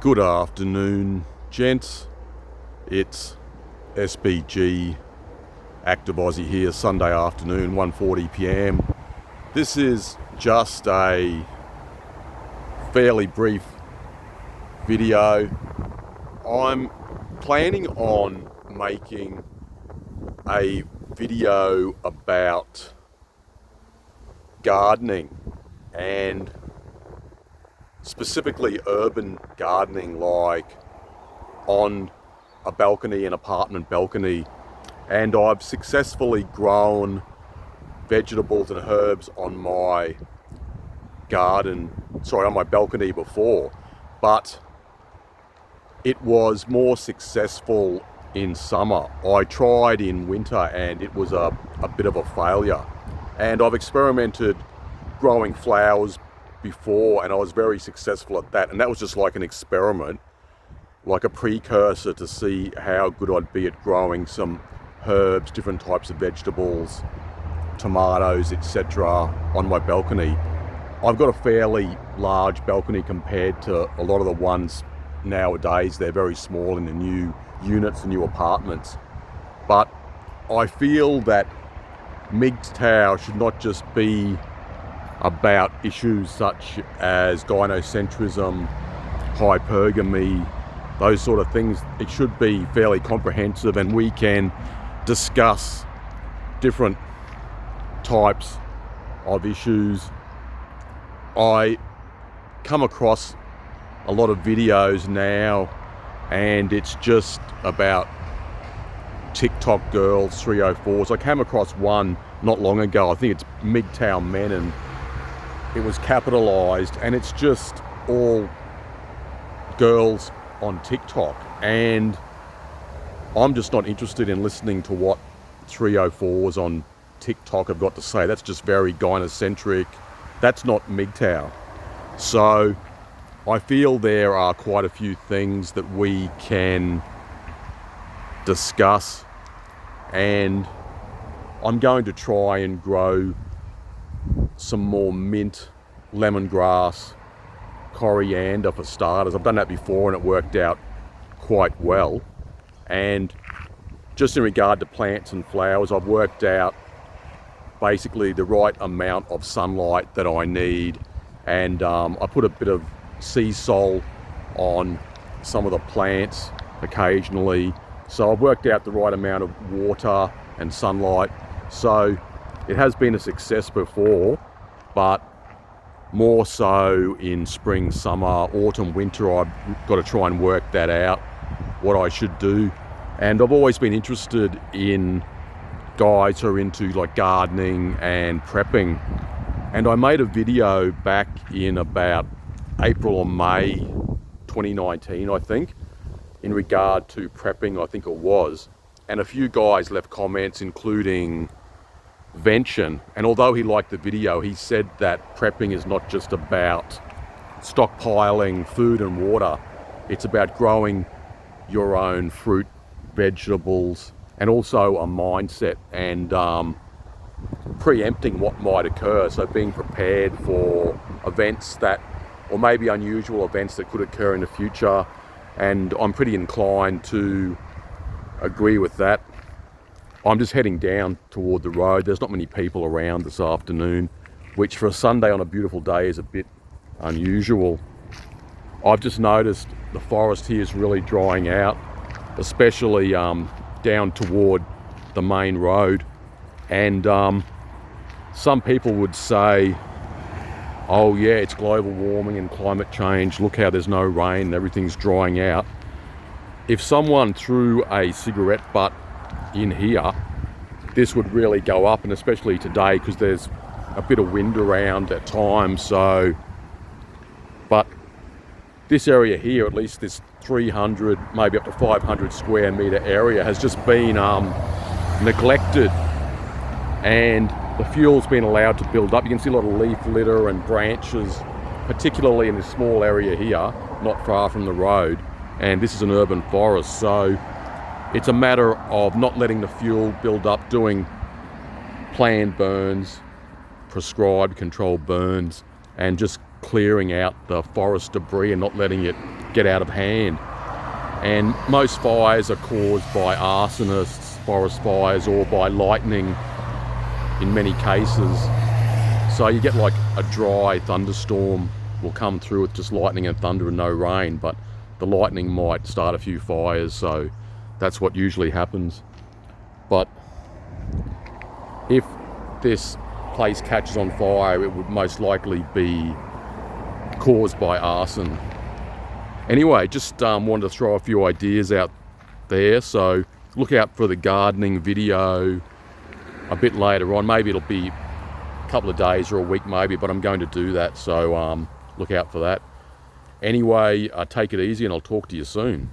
Good afternoon, gents. It's SBG Active Aussie here, Sunday afternoon, 1:40 p.m. This is just a fairly brief video. I'm planning on making a video about gardening and specifically urban gardening, like on a balcony, an apartment balcony. And I've successfully grown vegetables and herbs on my on my balcony before, but it was more successful in summer. I tried in winter and it was a bit of a failure. And I've experimented growing flowers before and I was very successful at that, and that was just like an experiment, like a precursor to see how good I'd be at growing some herbs, different types of vegetables, tomatoes, etc. on my balcony. I've got a fairly large balcony compared to a lot of the ones nowadays. They're very small in the new units, the new apartments. But I feel that MGTOW should not just be about issues such as gynocentrism, hypergamy, those sort of things. It should be fairly comprehensive, and we can discuss different types of issues. I come across a lot of videos now and it's just about TikTok girls, 304s. I came across one not long ago. I think it's MGTOW Men, and it was capitalized, and it's just all girls on TikTok, and I'm just not interested in listening to what 304s on TikTok have got to say. That's just very gynocentric. That's not MGTOW. So I feel there are quite a few things that we can discuss, and I'm going to try and grow some more mint, lemongrass, coriander for starters. I've done that before and it worked out quite well. And just in regard to plants and flowers, I've worked out basically the right amount of sunlight that I need, and I put a bit of sea salt on some of the plants occasionally. So I've worked out the right amount of water and sunlight. So it has been a success before, but more so in spring, summer, autumn, winter. I've got to try and work that out, what I should do. And I've always been interested in guys who are into like gardening and prepping. And I made a video back in about April or May 2019, I think, in regard to prepping, I think it was. And a few guys left comments, including Vention, and although he liked the video, he said that prepping is not just about stockpiling food and water, it's about growing your own fruit, vegetables, and also a mindset and preempting what might occur. So being prepared for events that, or maybe unusual events that could occur in the future. And I'm pretty inclined to agree with that. I'm just heading down toward the road. There's not many people around this afternoon, which for a Sunday on a beautiful day is a bit unusual. I've just noticed the forest here is really drying out, especially down toward the main road. And some people would say, oh yeah, it's global warming and climate change. Look how there's no rain and everything's drying out. If someone threw a cigarette butt in here, this would really go up, and especially today because there's a bit of wind around at times. So, but this area here, at least this 300, maybe up to 500 square meter area, has just been neglected, and the fuel's been allowed to build up. You can see a lot of leaf litter and branches, particularly in this small area here, not far from the road. And this is an urban forest, so it's a matter of not letting the fuel build up, doing planned burns, prescribed controlled burns, and just clearing out the forest debris and not letting it get out of hand. And most fires are caused by arsonists, forest fires, or by lightning in many cases. So you get like a dry thunderstorm will come through with just lightning and thunder and no rain, but the lightning might start a few fires, so that's what usually happens. But if this place catches on fire, it would most likely be caused by arson. Anyway, just wanted to throw a few ideas out there, so look out for the gardening video a bit later on. Maybe it'll be a couple of days or a week maybe, but I'm going to do that, so look out for that. Anyway, take it easy and I'll talk to you soon.